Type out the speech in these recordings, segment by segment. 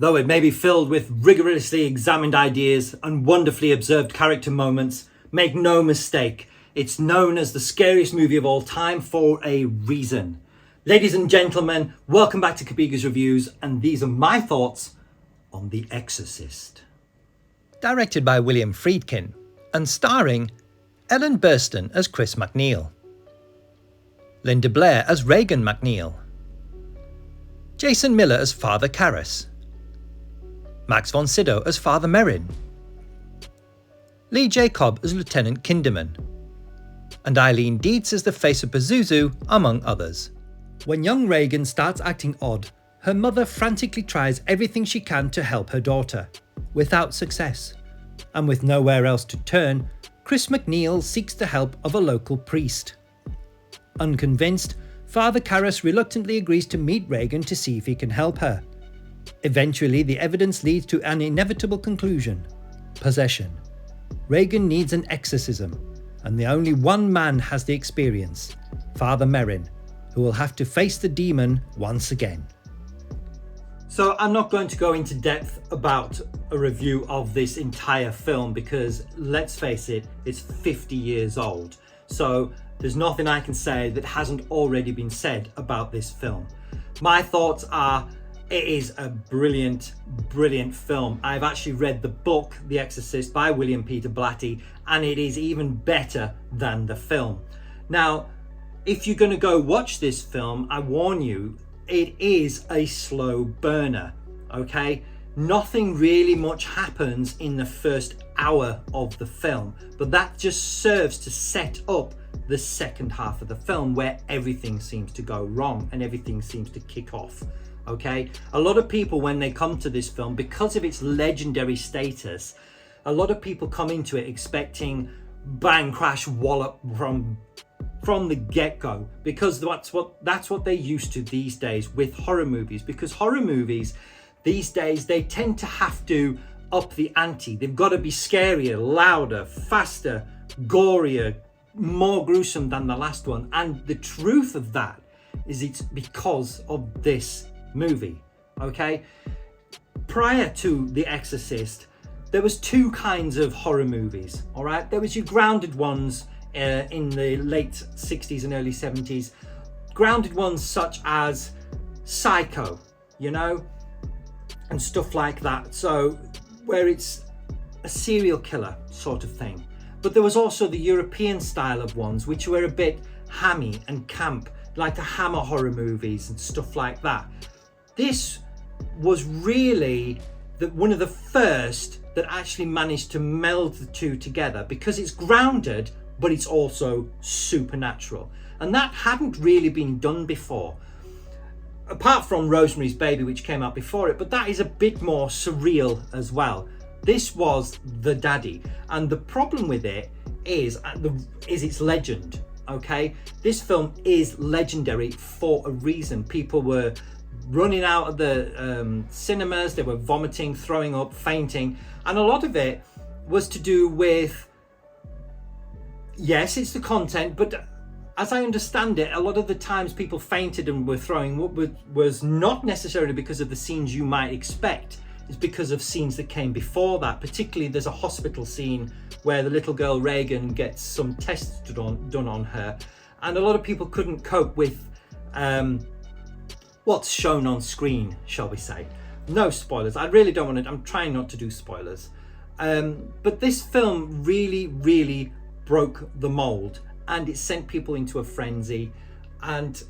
Though it may be filled with rigorously examined ideas and wonderfully observed character moments, make no mistake, it's known as the scariest movie of all time for a reason. Ladies and gentlemen, welcome back to Kabiga's Reviews, and these are my thoughts on The Exorcist. Directed by William Friedkin and starring Ellen Burstyn as Chris MacNeil, Linda Blair as Regan MacNeil, Jason Miller as Father Karras, Max von Sydow as Father Merrin, Lee Jacob as Lieutenant Kinderman, and Eileen Dietz as the face of Pazuzu, among others. When young Regan starts acting odd, her mother frantically tries everything she can to help her daughter, without success. And with nowhere else to turn, Chris MacNeil seeks the help of a local priest. Unconvinced, Father Karras reluctantly agrees to meet Regan to see if he can help her. Eventually, the evidence leads to an inevitable conclusion: possession. Regan needs an exorcism, and the only one man has the experience, Father Merrin, who will have to face the demon once again. So I'm not going to go into depth about a review of this entire film because, let's face it, it's 50 years old. So there's nothing I can say that hasn't already been said about this film. My thoughts are, it is a brilliant, brilliant film. I've actually read the book, The Exorcist by William Peter Blatty, and it is even better than the film. Now, if you're going to go watch this film, I warn you, it is a slow burner, okay? Nothing really much happens in the first hour of the film, but that just serves to set up the second half of the film where everything seems to go wrong and everything seems to kick off, okay? A lot of people, when they come to this film, because of its legendary status, a lot of people come into it expecting bang, crash, wallop from the get-go, because that's what they're used to these days with horror movies. Because horror movies these days, they tend to have to up the ante. They've got to be scarier, louder, faster, gorier, more gruesome than the last one. And the truth of that is it's because of this movie, okay? Prior to The Exorcist, there was two kinds of horror movies, all right? There was your grounded ones in the late 60s and early 70s, grounded ones such as Psycho, you know, and stuff like that. So where it's a serial killer sort of thing. But there was also the European style of ones, which were a bit hammy and camp, like the Hammer horror movies and stuff like that. This was really one of the first that actually managed to meld the two together, because it's grounded, but it's also supernatural. And that hadn't really been done before, apart from Rosemary's Baby, which came out before it, but that is a bit more surreal as well. This was the daddy, and the problem with it is its legend, okay? This film is legendary for a reason. People were running out of the cinemas, they were vomiting, throwing up, fainting, and a lot of it was to do with, yes, it's the content, but as I understand it, a lot of the times people fainted and were throwing up was not necessarily because of the scenes you might expect. It's because of scenes that came before that. Particularly, there's a hospital scene where the little girl Regan gets some tests done on her, and a lot of people couldn't cope with what's shown on screen, shall we say. No spoilers. I really don't want to. I'm trying not to do spoilers. But this film really, really broke the mold, and it sent people into a frenzy, and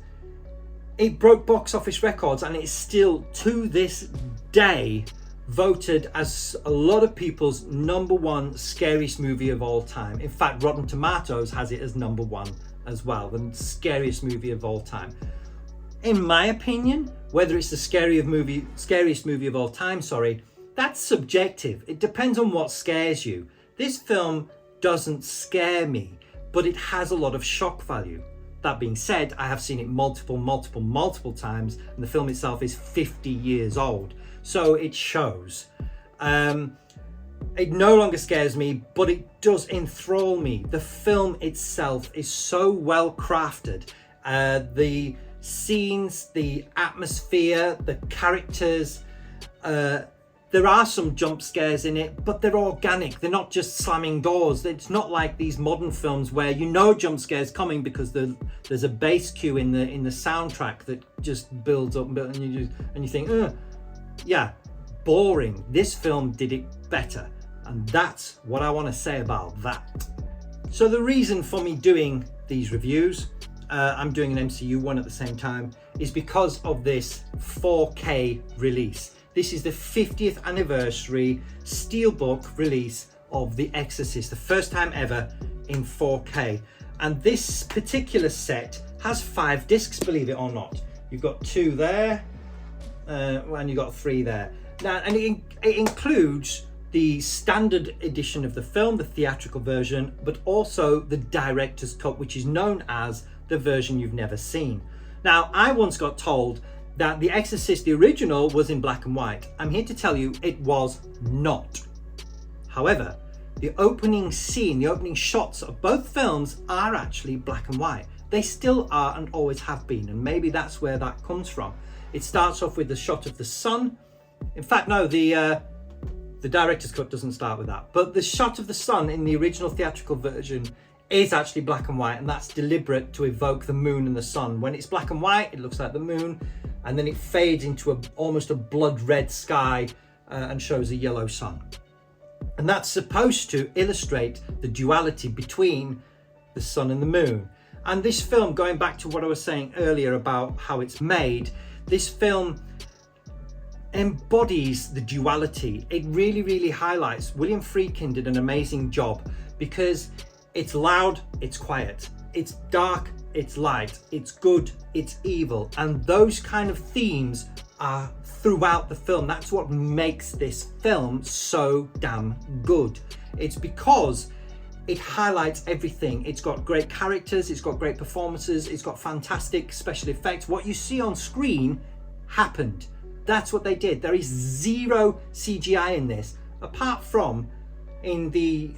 it broke box office records, and it's still to this day voted as a lot of people's number one scariest movie of all time. In fact, Rotten Tomatoes has it as number one as well, the scariest movie of all time. In my opinion, whether it's the scariest movie of all time, that's subjective. It depends on what scares you. This film doesn't scare me, but it has a lot of shock value. That being said, I have seen it multiple times, and the film itself is 50 years old, so it shows. It no longer scares me, but it does enthrall me. The film itself is so well crafted. The scenes, the atmosphere, the characters, There are some jump scares in it, but they're organic. They're not just slamming doors. It's not like these modern films where you know jump scares coming because there's a bass cue in the soundtrack that just builds up, and you think, yeah, boring. This film did it better, and that's what I want to say about that. So the reason for me doing these reviews, I'm doing an MCU one at the same time, is because of this 4K release. This is the 50th anniversary steelbook release of The Exorcist, the first time ever in 4K. And this particular set has 5 discs, believe it or not. You've got 2 there, and you've got 3 there. Now, and it includes the standard edition of the film, the theatrical version, but also the director's cut, which is known as the version you've never seen. Now, I once got told that The Exorcist, the original, was in black and white. I'm here to tell you it was not. However, the opening scene, the opening shots of both films are actually black and white. They still are and always have been, and maybe that's where that comes from. It starts off with the shot of the sun. In fact, no, the director's cut doesn't start with that, but the shot of the sun in the original theatrical version is actually black and white, and that's deliberate to evoke the moon and the sun. When it's black and white, it looks like the moon, and then it fades into almost a blood red sky and shows a yellow sun. And that's supposed to illustrate the duality between the sun and the moon. And this film, going back to what I was saying earlier about how it's made, this film embodies the duality. It really, really highlights. William Friedkin did an amazing job because it's loud, it's quiet, it's dark, it's light, it's good, it's evil, and those kind of themes are throughout the film. That's what makes this film so damn good. It's because it highlights everything. It's got great characters, it's got great performances, it's got fantastic special effects. What you see on screen happened. That's what they did. There is zero CGI in this, apart from in the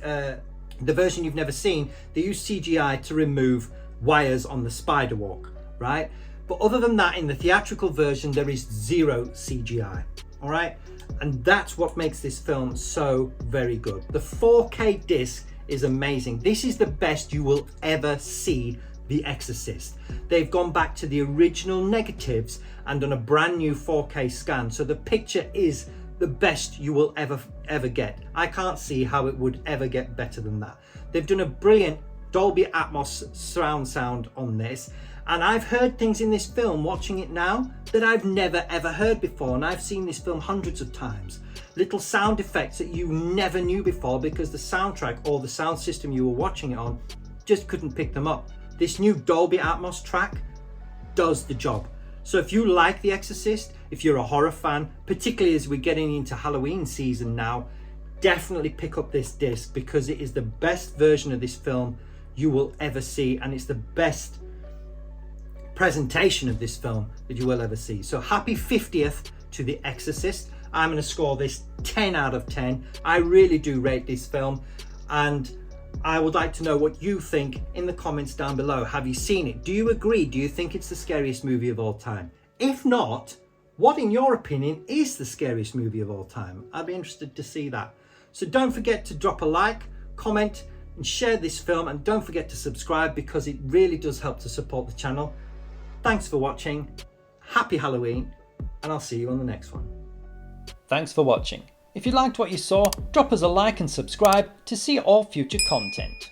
version you've never seen, they use CGI to remove wires on the spider walk, right? But other than that, in the theatrical version, there is zero CGI, all right? And that's what makes this film so very good. The 4K disc is amazing. This is the best you will ever see The Exorcist. They've gone back to the original negatives and done a brand new 4K scan, so the picture is the best you will ever get. I can't see how it would ever get better than that. They've done a brilliant Dolby Atmos surround sound on this, and I've heard things in this film watching it now that I've never ever heard before, and I've seen this film hundreds of times. Little sound effects that you never knew before because the soundtrack or the sound system you were watching it on just couldn't pick them up. This new Dolby Atmos track does the job. So if you like The Exorcist, if you're a horror fan, particularly as we're getting into Halloween season now, definitely pick up this disc because it is the best version of this film you will ever see, and it's the best presentation of this film that you will ever see. So happy 50th to The Exorcist. I'm going to score this 10 out of 10. I really do rate this film, and I would like to know what you think in the comments down below. Have you seen it? Do you agree? Do you think it's the scariest movie of all time? If not, what in your opinion is the scariest movie of all time? I'd be interested to see that. So don't forget to drop a like, comment and share this film, and don't forget to subscribe because it really does help to support the channel. Thanks for watching, happy Halloween, and I'll see you on the next one. Thanks for watching. If you liked what you saw, drop us a like and subscribe to see all future content.